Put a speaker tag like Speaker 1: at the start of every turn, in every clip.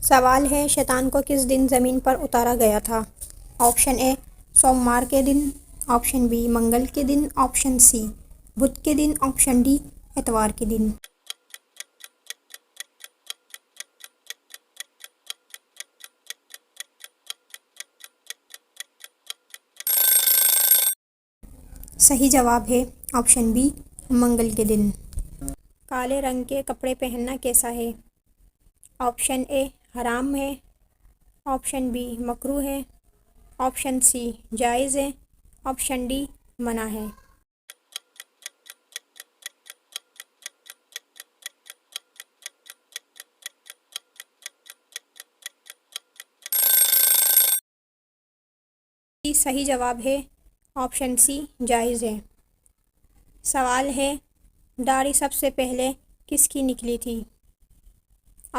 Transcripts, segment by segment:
Speaker 1: سوال ہے شیطان کو کس دن زمین پر اتارا گیا تھا؟ آپشن اے سوموار کے دن، آپشن بی منگل کے دن، آپشن سی بدھ کے دن، آپشن ڈی اتوار کے دن۔ صحیح جواب ہے آپشن بی منگل کے دن۔ کالے رنگ کے کپڑے پہننا کیسا ہے؟ آپشن اے حرام ہے، آپشن بی مکروہ ہے، آپشن سی جائز ہے، آپشن ڈی منع ہے۔ صحیح جواب ہے آپشن سی جائز ہے۔ سوال ہے داڑھی سب سے پہلے کس کی نکلی تھی؟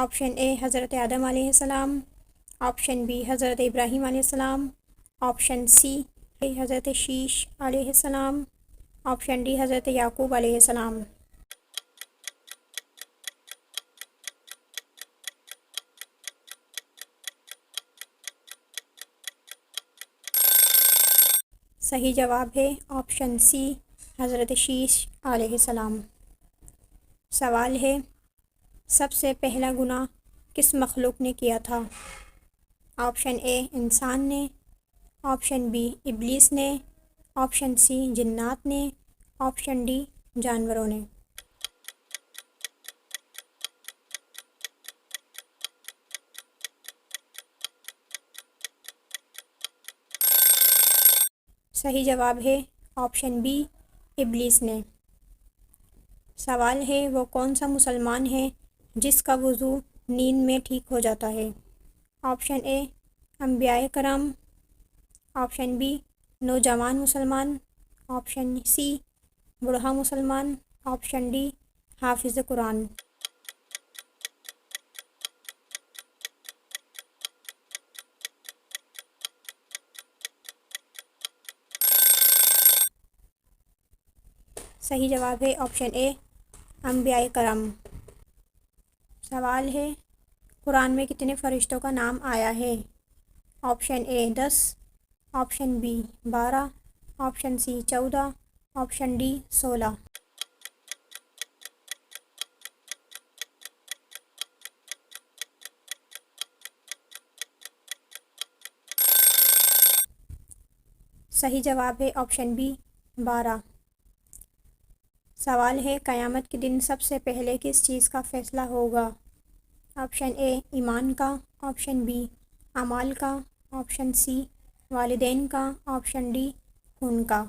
Speaker 1: آپشن اے حضرت آدم علیہ السلام، آپشن بی حضرت ابراہیم علیہ السلام، آپشن سی حضرت شیش علیہ السلام، آپشن ڈی حضرت یعقوب علیہ السلام۔ صحیح جواب ہے آپشن سی حضرت شیش علیہ السلام۔ سوال ہے سب سے پہلا گناہ کس مخلوق نے کیا تھا؟ آپشن اے انسان نے، آپشن بی ابلیس نے، آپشن سی جنات نے، آپشن ڈی جانوروں نے۔ صحیح جواب ہے آپشن بی ابلیس نے۔ سوال ہے وہ کون سا مسلمان ہے جس کا وضو نیند میں ٹھیک ہو جاتا ہے؟ آپشن اے انبیاء کرام، آپشن بی نوجوان مسلمان، آپشن سی بوڑھا مسلمان، آپشن ڈی حافظ قرآن۔ صحیح جواب ہے آپشن اے انبیاء کرام۔ سوال ہے قرآن میں کتنے فرشتوں کا نام آیا ہے؟ Option A 10، option B 12، option C 14، option D 16۔ صحیح جواب ہے آپشن بی 12۔ سوال ہے قیامت کے دن سب سے پہلے کس چیز کا فیصلہ ہوگا؟ آپشن اے ایمان کا، آپشن بی اعمال کا، آپشن سی والدین کا، آپشن ڈی خون کا۔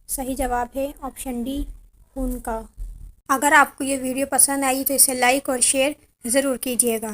Speaker 1: صحیح جواب ہے آپشن ڈی خون کا۔ اگر آپ کو یہ ویڈیو پسند آئی تو اسے لائک اور شیئر ضرور کیجیے گا۔